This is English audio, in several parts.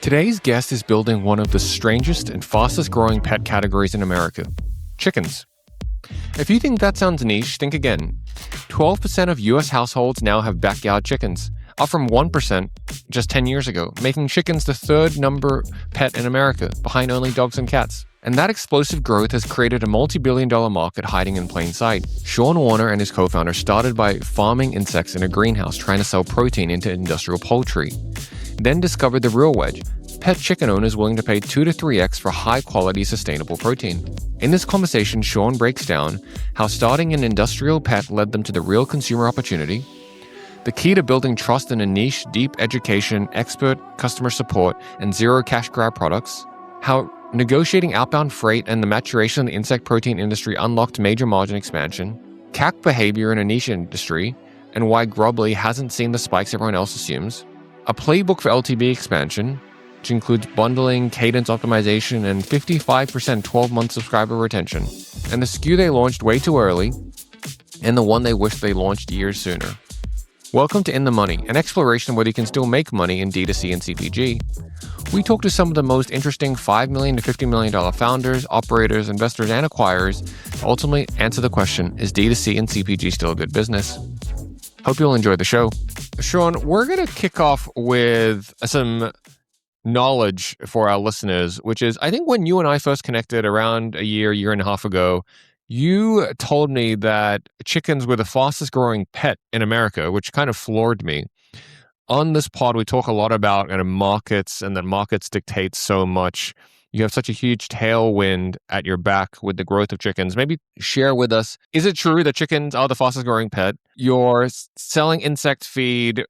Today's guest is building one of the strangest and fastest growing pet categories in America, chickens. If you think that sounds niche, think again. 12% of US households now have backyard chickens, up from 1% just 10 years ago, making chickens the third number pet in America, behind only dogs and cats. And that explosive growth has created a multi-billion-dollar market hiding in plain sight. Sean Warner and his co-founder started by farming insects in a greenhouse, trying to sell protein into industrial poultry. Then discovered the real wedge: pet chicken owners willing to pay 2 to 3x for high-quality, sustainable protein. In this conversation, Sean breaks down how starting an industrial pet led them to the real consumer opportunity, the key to building trust in a niche, deep education, expert customer support, and zero cash grab products, how negotiating outbound freight and the maturation of the insect protein industry unlocked major margin expansion, CAC behavior in a niche industry, and why Grubbly hasn't seen the spikes everyone else assumes, a playbook for LTV expansion, which includes bundling, cadence optimization, and 55% 12-month subscriber retention, and the SKU they launched way too early, and the one they wish they launched years sooner. Welcome to In the Money, an exploration of whether you can still make money in D2C and CPG. We talk to some of the most interesting $5 million to $50 million founders, operators, investors, and acquirers to ultimately answer the question, is D2C and CPG still a good business? Hope you'll enjoy the show. Sean, we're going to kick off with some knowledge for our listeners, which is, I think when you and I first connected around a year and a half ago, you told me that chickens were the fastest growing pet in America, which kind of floored me. On this pod, we talk a lot about kind of markets and that markets dictate so much. You have such a huge tailwind at your back with the growth of chickens. Maybe share with us, is it true that chickens are the fastest growing pet? You're selling insect feed.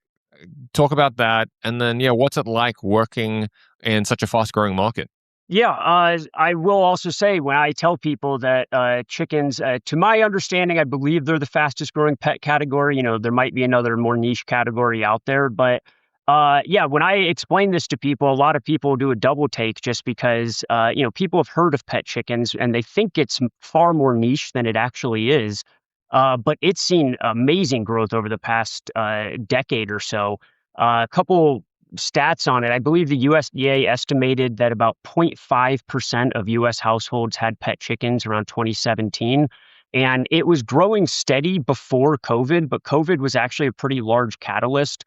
Talk about that. And then, what's it like working in such a fast growing market? Yeah, I will also say when I tell people that chickens, to my understanding, I believe they're the fastest growing pet category. There might be another more niche category out there. But when I explain this to people, a lot of people do a double take just because, people have heard of pet chickens and they think it's far more niche than it actually is. But it's seen amazing growth over the past decade or so. A couple stats on it. I believe the USDA estimated that about 0.5% of US households had pet chickens around 2017. And it was growing steady before COVID, but COVID was actually a pretty large catalyst.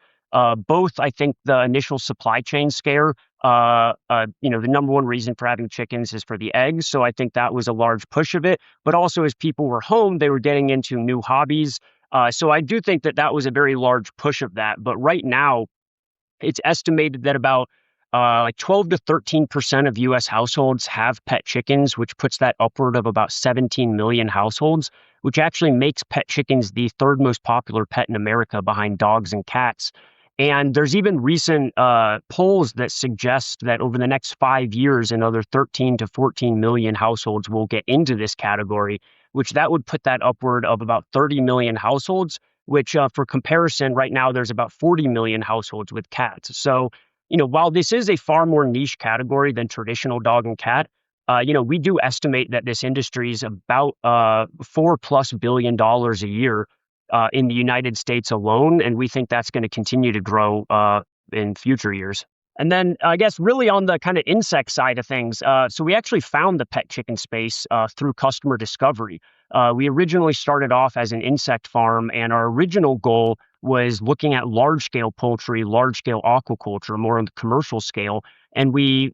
Both, I think, the initial supply chain scare, the number one reason for having chickens is for the eggs. So I think that was a large push of it. But also as people were home, they were getting into new hobbies. So I do think that was a very large push of that. But right now, it's estimated that about 12 to 13% of U.S. households have pet chickens, which puts that upward of about 17 million households, which actually makes pet chickens the third most popular pet in America behind dogs and cats. And there's even recent polls that suggest that over the next 5 years, another 13 to 14 million households will get into this category, which that would put that upward of about 30 million households, which for comparison, right now, there's about 40 million households with cats. So, while this is a far more niche category than traditional dog and cat, we do estimate that this industry is about $4+ billion a year in the United States alone. And we think that's going to continue to grow in future years. And then I guess really on the kind of insect side of things, so we actually found the pet chicken space through customer discovery. We originally started off as an insect farm, and our original goal was looking at large-scale poultry, large-scale aquaculture, more on the commercial scale. And we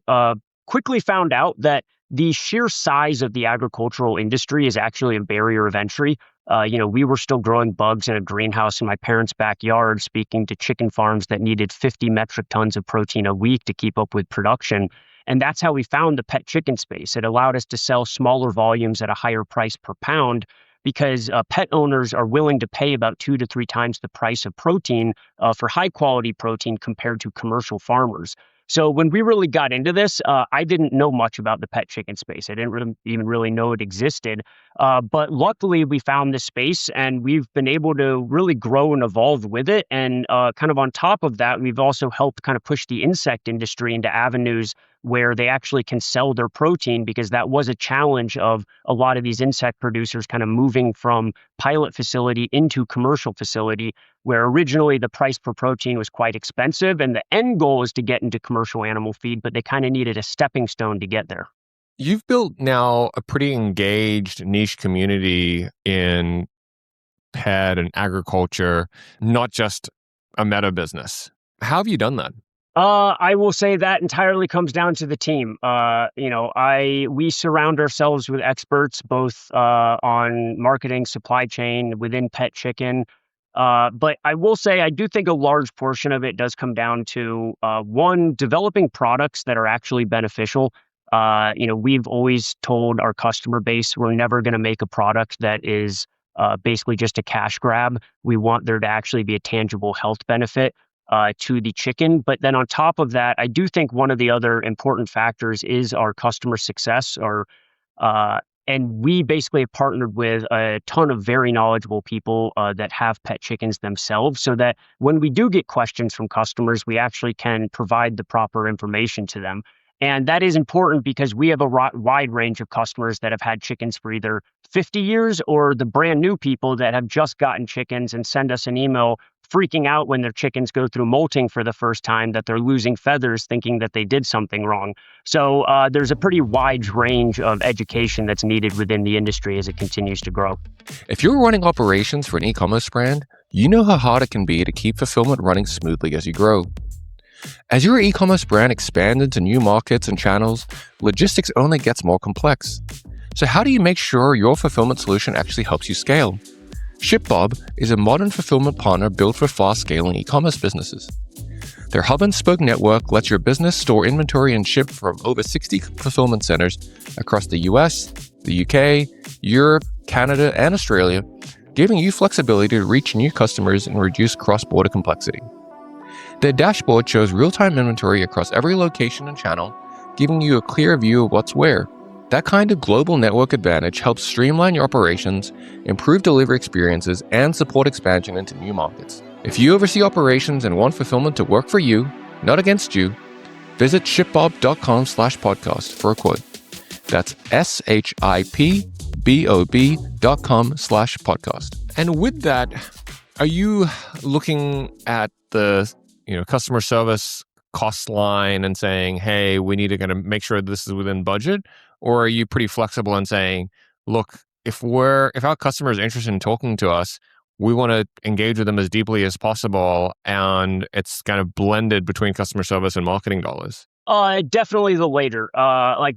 quickly found out that the sheer size of the agricultural industry is actually a barrier of entry. We were still growing bugs in a greenhouse in my parents' backyard, speaking to chicken farms that needed 50 metric tons of protein a week to keep up with production. And that's how we found the pet chicken space. It allowed us to sell smaller volumes at a higher price per pound because pet owners are willing to pay about 2 to 3 times the price of protein for high quality protein compared to commercial farmers. So when we really got into this, I didn't know much about the pet chicken space. I didn't even really know it existed. But luckily, we found this space and we've been able to really grow and evolve with it. And kind of on top of that, we've also helped kind of push the insect industry into avenues where they actually can sell their protein, because that was a challenge of a lot of these insect producers kind of moving from pilot facility into commercial facility, where originally the price per protein was quite expensive and the end goal was to get into commercial animal feed, but they kind of needed a stepping stone to get there. You've built now a pretty engaged niche community in pet and agriculture, not just a meta business. How have you done that? I will say that entirely comes down to the team. We surround ourselves with experts both on marketing, supply chain, within pet chicken. But I will say I do think a large portion of it does come down to one, developing products that are actually beneficial. We've always told our customer base we're never going to make a product that is basically just a cash grab. We want there to actually be a tangible health benefit to the chicken. But then on top of that, I do think one of the other important factors is our customer success. And we basically have partnered with a ton of very knowledgeable people that have pet chickens themselves, so that when we do get questions from customers, we actually can provide the proper information to them. And that is important because we have a wide range of customers that have had chickens for either 50 years, or the brand new people that have just gotten chickens and send us an email freaking out when their chickens go through molting for the first time, that they're losing feathers thinking that they did something wrong. So there's a pretty wide range of education that's needed within the industry as it continues to grow. If you're running operations for an e-commerce brand, you know how hard it can be to keep fulfillment running smoothly as you grow. As your e-commerce brand expands into new markets and channels, logistics only gets more complex. So how do you make sure your fulfillment solution actually helps you scale? ShipBob is a modern fulfillment partner built for fast-scaling e-commerce businesses. Their hub-and-spoke network lets your business store inventory and ship from over 60 fulfillment centers across the US, the UK, Europe, Canada, and Australia, giving you flexibility to reach new customers and reduce cross-border complexity. Their dashboard shows real-time inventory across every location and channel, giving you a clear view of what's where. That kind of global network advantage helps streamline your operations, improve delivery experiences, and support expansion into new markets. If you oversee operations and want fulfillment to work for you, not against you, visit shipbob.com/podcast for a quote. That's shipbob.com/podcast. And with that, are you looking at the customer service cost line and saying, hey, we need to kind of make sure this is within budget? Or are you pretty flexible in saying, look, if our customer is interested in talking to us, we want to engage with them as deeply as possible, and it's kind of blended between customer service and marketing dollars? Definitely the later.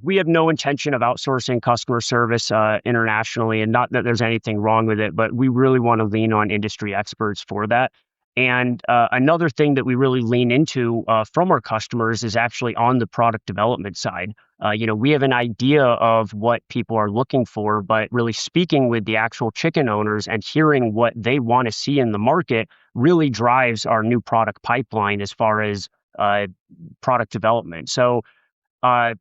We have no intention of outsourcing customer service internationally, and not that there's anything wrong with it, but we really want to lean on industry experts for that. And another thing that we really lean into from our customers is actually on the product development side. We have an idea of what people are looking for, but really speaking with the actual chicken owners and hearing what they want to see in the market really drives our new product pipeline as far as product development. So, I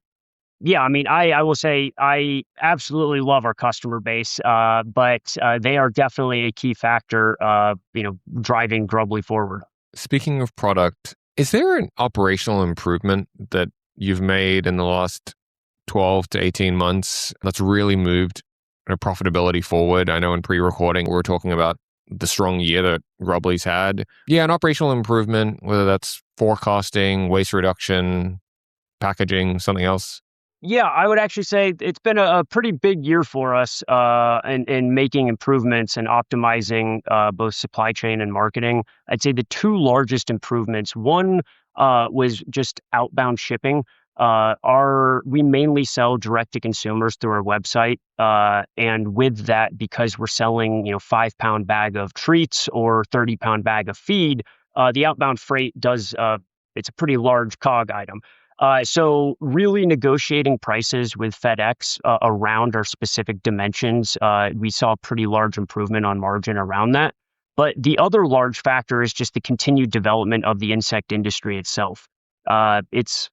will say I absolutely love our customer base, but they are definitely a key factor, driving Grubbly forward. Speaking of product, is there an operational improvement that you've made in the last 12 to 18 months that's really moved profitability forward? I know in pre-recording, we were talking about the strong year that Grubbly's had. Yeah, an operational improvement, whether that's forecasting, waste reduction, packaging, something else. Yeah, I would actually say it's been a pretty big year for us in making improvements and optimizing both supply chain and marketing. I'd say the two largest improvements, one was just outbound shipping. We mainly sell direct to consumers through our website. And with that, because we're selling, 5-pound bag of treats or 30-pound bag of feed, the outbound freight it's a pretty large COG item. So really negotiating prices with FedEx around our specific dimensions, we saw a pretty large improvement on margin around that. But the other large factor is just the continued development of the insect industry itself. It's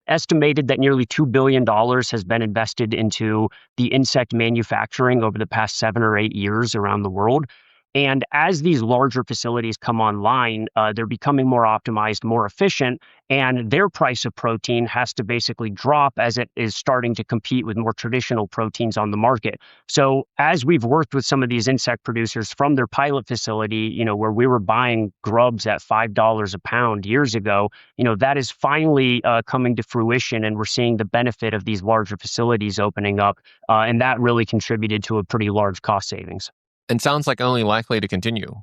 estimated that nearly $2 billion has been invested into the insect manufacturing over the past 7 or 8 years around the world. And as these larger facilities come online, they're becoming more optimized, more efficient, and their price of protein has to basically drop as it is starting to compete with more traditional proteins on the market. So as we've worked with some of these insect producers from their pilot facility, where we were buying grubs at $5 a pound years ago, that is finally coming to fruition, and we're seeing the benefit of these larger facilities opening up, and that really contributed to a pretty large cost savings. And sounds like only likely to continue.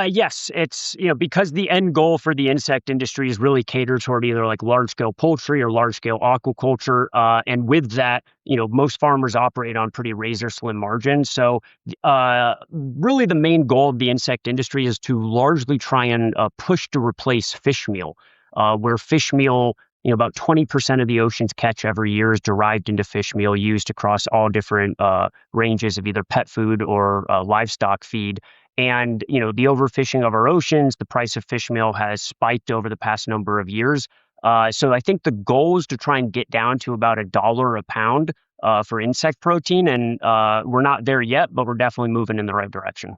Yes, it's, because the end goal for the insect industry is really catered toward either like large scale poultry or large scale aquaculture. And with that, most farmers operate on pretty razor slim margins. So, really the main goal of the insect industry is to largely try and push to replace fish meal, where fish meal, about 20% of the ocean's catch every year is derived into fish meal used across all different ranges of either pet food or livestock feed. And, the overfishing of our oceans, the price of fish meal has spiked over the past number of years. So I think the goal is to try and get down to about $1 a pound for insect protein. And we're not there yet, but we're definitely moving in the right direction.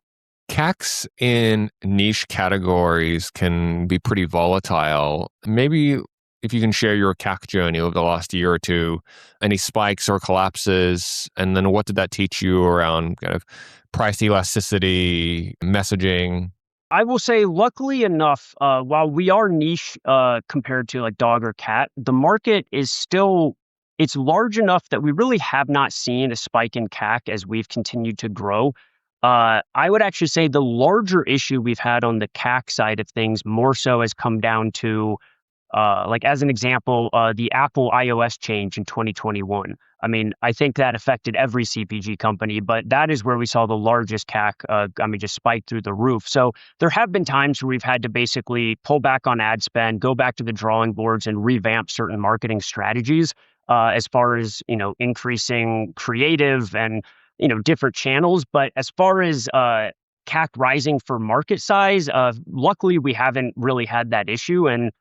CACs in niche categories can be pretty volatile. Maybe if you can share your CAC journey over the last year or two, any spikes or collapses, and then what did that teach you around kind of price elasticity, messaging? I will say, luckily enough, while we are niche compared to like dog or cat, the market is still, it's large enough that we really have not seen a spike in CAC as we've continued to grow. I would actually say the larger issue we've had on the CAC side of things more so has come down to, like as an example, the Apple iOS change in 2021. I mean, I think that affected every CPG company, but that is where we saw the largest CAC, just spike through the roof. So there have been times where we've had to basically pull back on ad spend, go back to the drawing boards and revamp certain marketing strategies, as far as, increasing creative and, different channels. But as far as CAC rising for market size, luckily we haven't really had that issue. And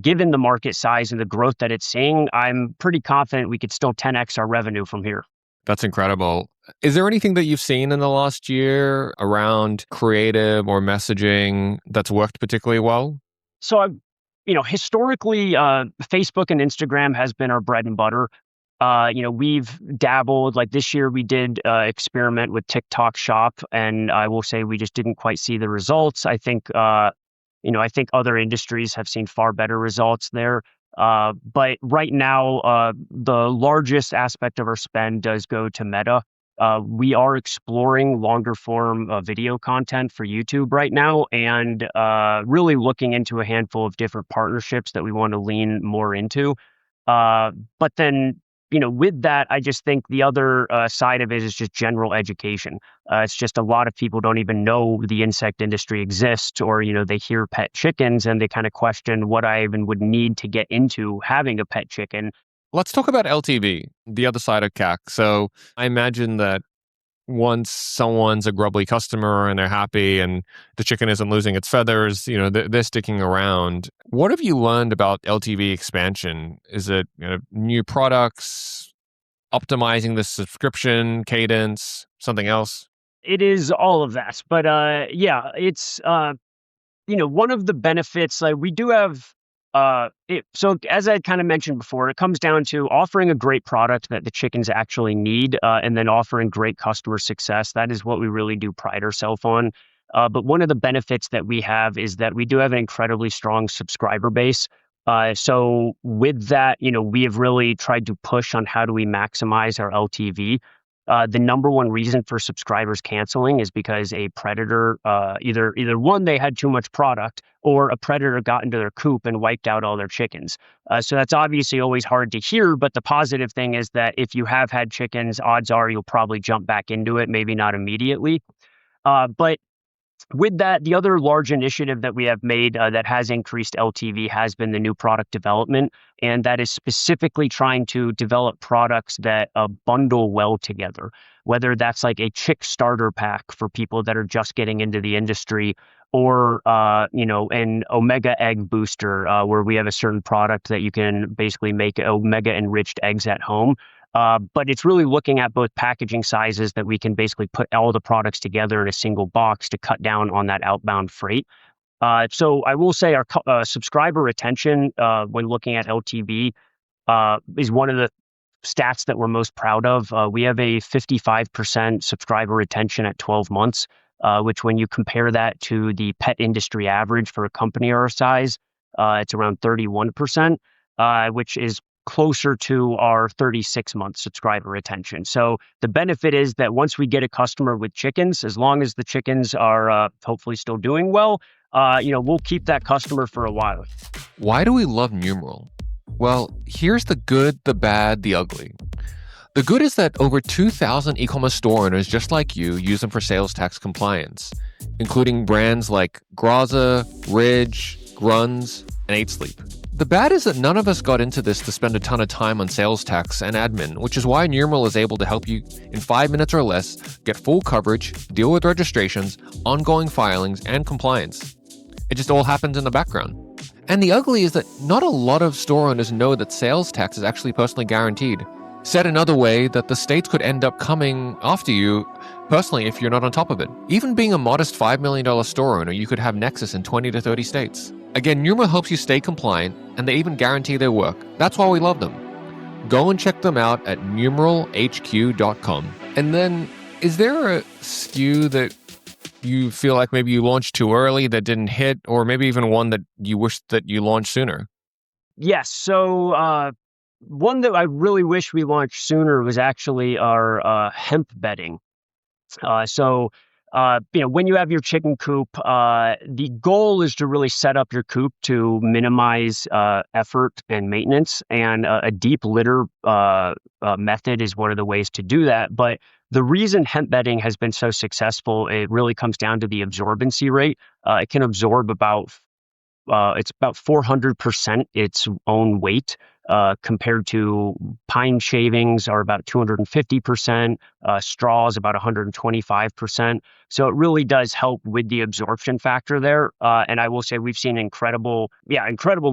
given the market size and the growth that it's seeing, I'm pretty confident we could still 10x our revenue from here. That's incredible. Is there anything that you've seen in the last year around creative or messaging that's worked particularly well? So historically, Facebook and Instagram has been our bread and butter. We've dabbled, like this year we did experiment with TikTok Shop, and I will say we just didn't quite see the results. I think other industries have seen far better results there. But right now, the largest aspect of our spend does go to Meta. We are exploring longer form video content for YouTube right now, and really looking into a handful of different partnerships that we want to lean more into. But then, with that, I just think the other side of it is just general education. It's just a lot of people don't even know the insect industry exists, or, they hear pet chickens and they kind of question what I even would need to get into having a pet chicken. Let's talk about LTV, the other side of CAC. So I imagine that once someone's a Grubbly customer and they're happy and the chicken isn't losing its feathers, they're sticking around. What have you learned about LTV expansion? Is it new products, optimizing the subscription cadence, something else? It is all of that. But yeah, it's one of the benefits, like we do have so as I kind of mentioned before, it comes down to offering a great product that the chickens actually need, and then offering great customer success. That is what we really do pride ourselves on. But one of the benefits that we have is that we do have an incredibly strong subscriber base. So with that, we have really tried to push on how do we maximize our LTV. The number one reason for subscribers canceling is because a predator, either one, they had too much product, or a predator got into their coop and wiped out all their chickens. So that's obviously always hard to hear, but the positive thing is that if you have had chickens, odds are you'll probably jump back into it, maybe not immediately. But with that, the other large initiative that we have made that has increased LTV has been the new product development. And that is specifically trying to develop products that bundle well together, whether that's like a chick starter pack for people that are just getting into the industry, or an omega egg booster, where we have a certain product that you can basically make omega enriched eggs at home. But it's really looking at both packaging sizes that we can basically put all the products together in a single box to cut down on that outbound freight. So I will say our subscriber retention when looking at LTV is one of the stats that we're most proud of. We have a 55% subscriber retention at 12 months, which when you compare that to the pet industry average for a company our size, it's around 31%, which is closer to our 36-month subscriber retention. So the benefit is that once we get a customer with chickens, as long as the chickens are hopefully still doing well, we'll keep that customer for a while. Why do we love Numeral? Well, here's the good, the bad, the ugly. The good is that over 2,000 e-commerce store owners just like you use them for sales tax compliance, including brands like Graza, Ridge, Grunz, and 8 Sleep. The bad is that none of us got into this to spend a ton of time on sales tax and admin, which is why Numeral is able to help you in 5 minutes or less get full coverage, deal with registrations, ongoing filings, and compliance. It just all happens in the background. And the ugly is that not a lot of store owners know that sales tax is actually personally guaranteed. Said another way, that the states could end up coming after you personally if you're not on top of it. Even being a modest $5 million store owner, you could have Nexus in 20 to 30 states. Again, Numeral helps you stay compliant, and they even guarantee their work. That's why we love them. Go and check them out at numeralhq.com. And then, is there a SKU that you feel like maybe you launched too early that didn't hit, or maybe even one that you wish that you launched sooner? Yes. So one that I really wish we launched sooner was actually our hemp bedding. When you have your chicken coop, the goal is to really set up your coop to minimize effort and maintenance. And a deep litter method is one of the ways to do that. But the reason hemp bedding has been so successful, it really comes down to the absorbency rate. It can absorb it's about 400% its own weight. Compared to pine shavings are about 250%, straws about 125%. So it really does help with the absorption factor there. And I will say we've seen incredible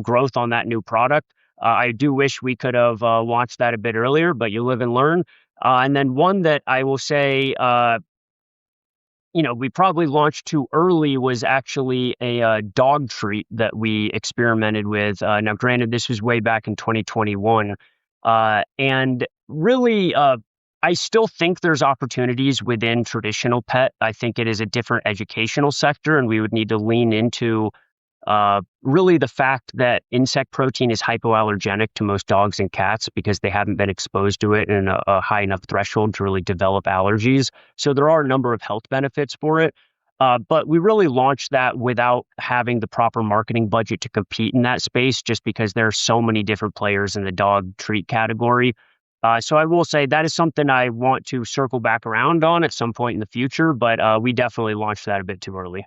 growth on that new product. I do wish we could have launched that a bit earlier, but you live and learn. And then one that I will say, we probably launched too early was actually a dog treat that we experimented with. Now, granted, this was way back in 2021. And really, I still think there's opportunities within traditional pet. I think it is a different educational sector, and we would need to lean into really the fact that insect protein is hypoallergenic to most dogs and cats because they haven't been exposed to it in a high enough threshold to really develop allergies. So there are a number of health benefits for it. But we really launched that without having the proper marketing budget to compete in that space, just because there are so many different players in the dog treat category. So I will say that is something I want to circle back around on at some point in the future, but we definitely launched that a bit too early.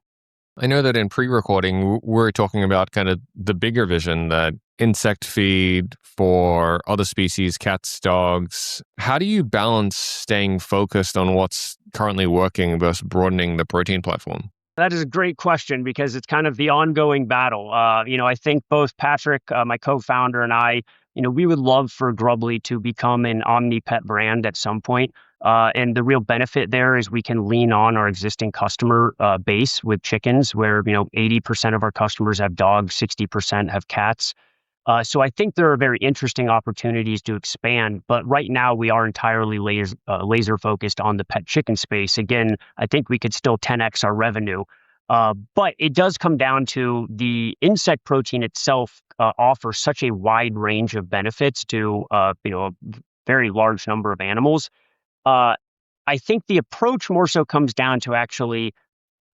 I know that in pre-recording, we're talking about kind of the bigger vision, that insect feed for other species, cats, dogs. How do you balance staying focused on what's currently working versus broadening the protein platform? That is a great question because it's kind of the ongoing battle. I think both Patrick, my co-founder, and I, we would love for Grubbly to become an omni-pet brand at some point. And the real benefit there is we can lean on our existing customer base with chickens, where 80% of our customers have dogs, 60% have cats. So I think there are very interesting opportunities to expand, but right now we are entirely laser focused on the pet chicken space. Again, I think we could still 10x our revenue. But it does come down to the insect protein itself offers such a wide range of benefits to a very large number of animals. I think the approach more so comes down to actually,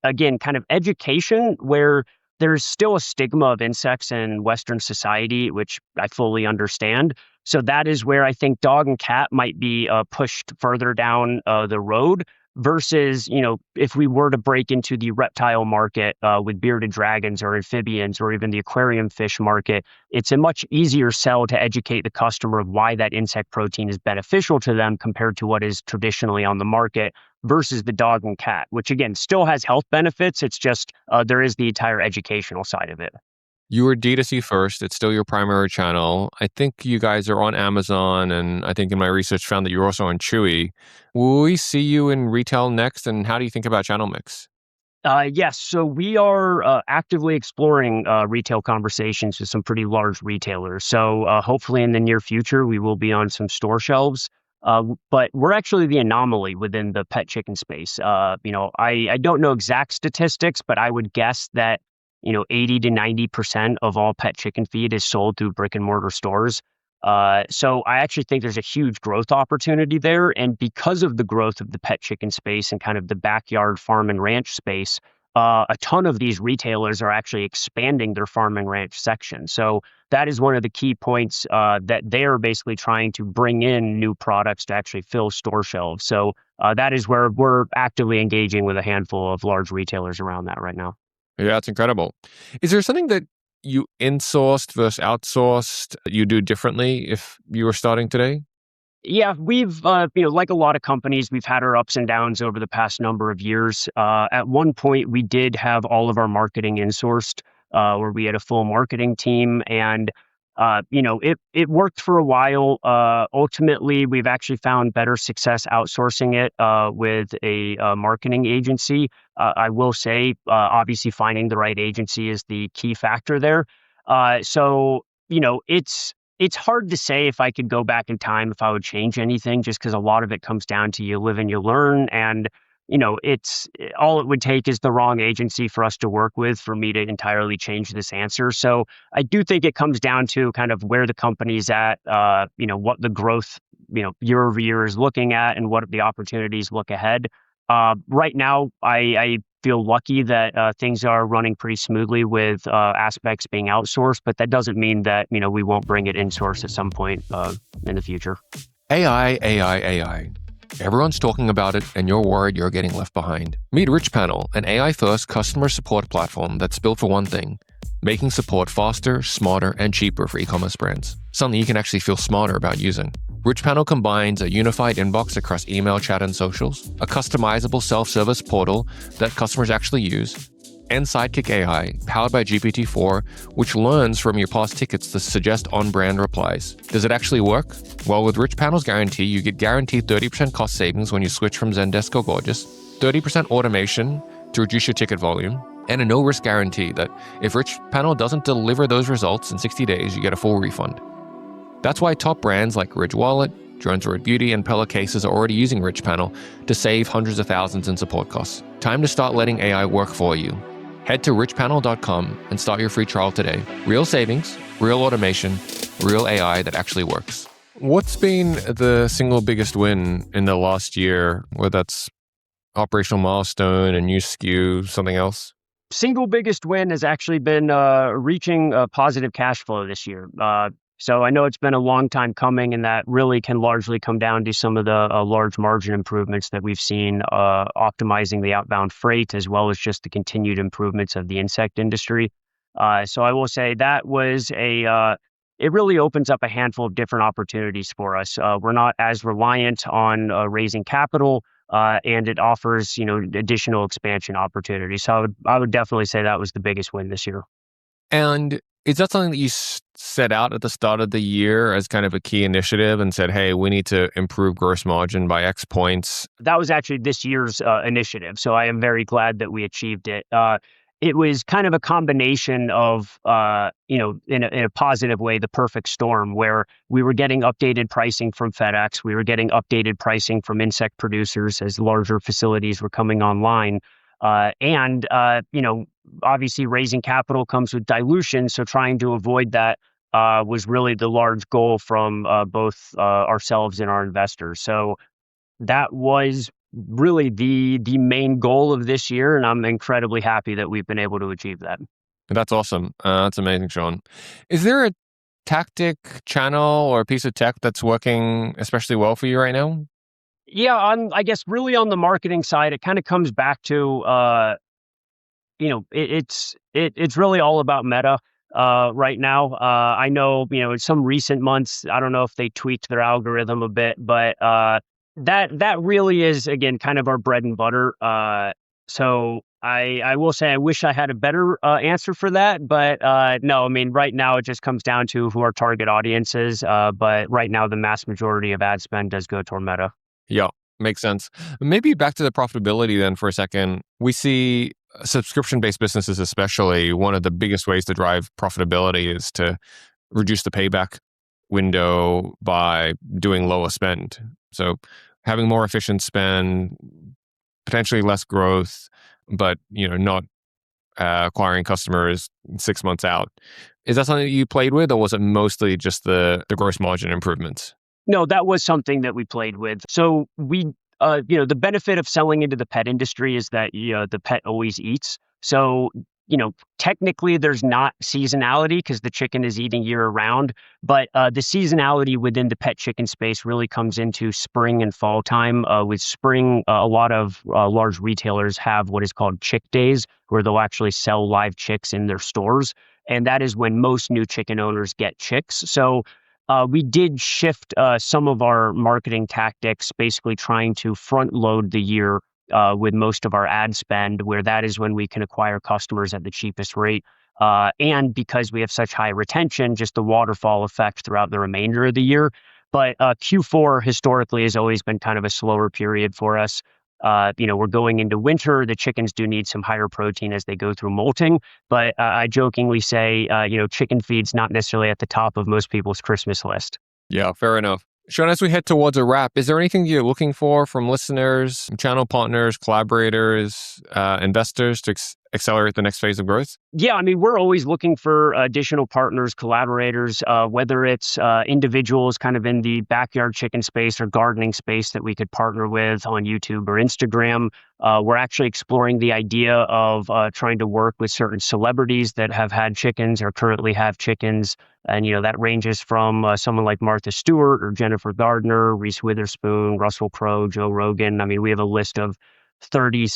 again, kind of education, where there's still a stigma of insects in Western society, which I fully understand. So that is where I think dog and cat might be pushed further down the road versus, if we were to break into the reptile market with bearded dragons or amphibians or even the aquarium fish market, it's a much easier sell to educate the customer of why that insect protein is beneficial to them compared to what is traditionally on the market versus the dog and cat, which again still has health benefits. It's just there is the entire educational side of it. You were D2C first. It's still your primary channel. I think you guys are on Amazon, and I think in my research found that you're also on Chewy. Will we see you in retail next, and how do you think about channel mix? Yes, so we are actively exploring retail conversations with some pretty large retailers. So hopefully in the near future, we will be on some store shelves. But we're actually the anomaly within the pet chicken space. I don't know exact statistics, but I would guess that 80 to 90% of all pet chicken feed is sold through brick and mortar stores. So I actually think there's a huge growth opportunity there. And because of the growth of the pet chicken space and kind of the backyard farm and ranch space, a ton of these retailers are actually expanding their farm and ranch section. So that is one of the key points that they're basically trying to bring in new products to actually fill store shelves. So that is where we're actively engaging with a handful of large retailers around that right now. Yeah, it's incredible. Is there something that you insourced versus outsourced you do differently if you were starting today? Yeah, we've, like a lot of companies, we've had our ups and downs over the past number of years. At one point, we did have all of our marketing insourced, where we had a full marketing team, and it worked for a while. Ultimately, we've actually found better success outsourcing it with a marketing agency. I will say, obviously, finding the right agency is the key factor there. It's hard to say if I could go back in time if I would change anything, just because a lot of it comes down to you live and you learn. And, it's all it would take is the wrong agency for us to work with for me to entirely change this answer. So I do think it comes down to kind of where the company's at, what the growth, year over year is looking at and what the opportunities look ahead. Right now, I feel lucky that things are running pretty smoothly with aspects being outsourced, but that doesn't mean that we won't bring it in-source at some point in the future. AI, AI, AI. Everyone's talking about it, and you're worried you're getting left behind. Meet RichPanel, an AI-first customer support platform that's built for one thing: making support faster, smarter, and cheaper for e-commerce brands. Something you can actually feel smarter about using. RichPanel combines a unified inbox across email, chat, and socials, a customizable self-service portal that customers actually use, and Sidekick AI, powered by GPT-4, which learns from your past tickets to suggest on-brand replies. Does it actually work? Well, with RichPanel's guarantee, you get guaranteed 30% cost savings when you switch from Zendesk or Gorgeous, 30% automation to reduce your ticket volume, and a no-risk guarantee that if RichPanel doesn't deliver those results in 60 days, you get a full refund. That's why top brands like Ridge Wallet, Jones Road Beauty, and Pella Cases are already using RichPanel to save hundreds of thousands in support costs. Time to start letting AI work for you. Head to richpanel.com and start your free trial today. Real savings, real automation, real AI that actually works. What's been the single biggest win in the last year, whether that's operational milestone, a new SKU, something else? Single biggest win has actually been reaching positive cash flow this year. So I know it's been a long time coming, and that really can largely come down to some of the large margin improvements that we've seen optimizing the outbound freight, as well as just the continued improvements of the insect industry. So I will say that was it really opens up a handful of different opportunities for us. We're not as reliant on raising capital, and it offers, additional expansion opportunities. So I would definitely say that was the biggest win this year. And is that something that you set out at the start of the year as kind of a key initiative and said, hey, we need to improve gross margin by X points? That was actually this year's initiative. So I am very glad that we achieved it. It was kind of a combination of, in a positive way, the perfect storm, where we were getting updated pricing from FedEx. We were getting updated pricing from insect producers as larger facilities were coming online. And obviously raising capital comes with dilution. So trying to avoid that was really the large goal from both ourselves and our investors. So that was really the main goal of this year. And I'm incredibly happy that we've been able to achieve that. That's awesome. That's amazing, Sean. Is there a tactic, channel, or a piece of tech that's working especially well for you right now? Yeah, I guess really on the marketing side, it kind of comes back to it's really all about Meta right now. I know, in some recent months, I don't know if they tweaked their algorithm a bit, but that really is, again, kind of our bread and butter. So I will say I wish I had a better answer for that, but no, I mean, right now it just comes down to who our target audience is. But right now, the mass majority of ad spend does go toward Meta. Yeah, makes sense. Maybe back to the profitability then for a second. We see subscription-based businesses, especially, one of the biggest ways to drive profitability is to reduce the payback window by doing lower spend. So having more efficient spend, potentially less growth, but not acquiring customers 6 months out. Is that something that you played with, or was it mostly just the gross margin improvements? No, that was something that we played with. So the benefit of selling into the pet industry is that the pet always eats. So technically there's not seasonality because the chicken is eating year round, but the seasonality within the pet chicken space really comes into spring and fall time. With spring, a lot of large retailers have what is called chick days, where they'll actually sell live chicks in their stores, and that is when most new chicken owners get chicks. So we did shift some of our marketing tactics, basically trying to front load the year with most of our ad spend, where that is when we can acquire customers at the cheapest rate. And because we have such high retention, just the waterfall effect throughout the remainder of the year. But Q4 historically has always been kind of a slower period for us. We're going into winter. The chickens do need some higher protein as they go through molting. But I jokingly say, chicken feed's not necessarily at the top of most people's Christmas list. Yeah, fair enough. Sean, as we head towards a wrap, is there anything you're looking for from listeners, channel partners, collaborators, investors to accelerate the next phase of growth? Yeah, I mean, we're always looking for additional partners, collaborators, whether it's individuals kind of in the backyard chicken space or gardening space that we could partner with on YouTube or Instagram. We're actually exploring the idea of trying to work with certain celebrities that have had chickens or currently have chickens. And, that ranges from someone like Martha Stewart or Jennifer Gardner, Reese Witherspoon, Russell Crowe, Joe Rogan. I mean, we have a list of 30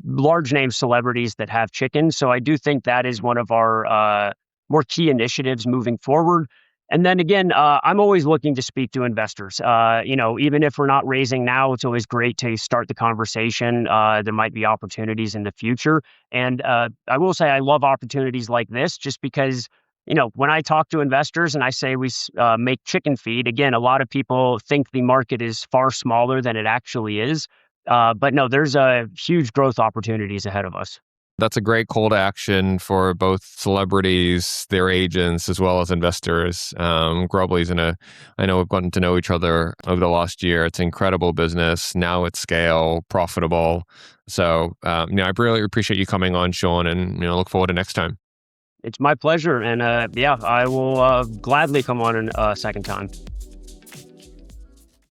large name celebrities that have chickens. So I do think that is one of our more key initiatives moving forward. And then again, I'm always looking to speak to investors. Even if we're not raising now, it's always great to start the conversation. There might be opportunities in the future. And I will say I love opportunities like this just because when I talk to investors and I say we make chicken feed, again, a lot of people think the market is far smaller than it actually is. But no, there's huge growth opportunities ahead of us. That's a great call to action for both celebrities, their agents, as well as investors. Grubbly's I know we've gotten to know each other over the last year. It's an incredible business, now at scale, profitable. So, I really appreciate you coming on, Sean, and look forward to next time. It's my pleasure. And I will gladly come on a second time.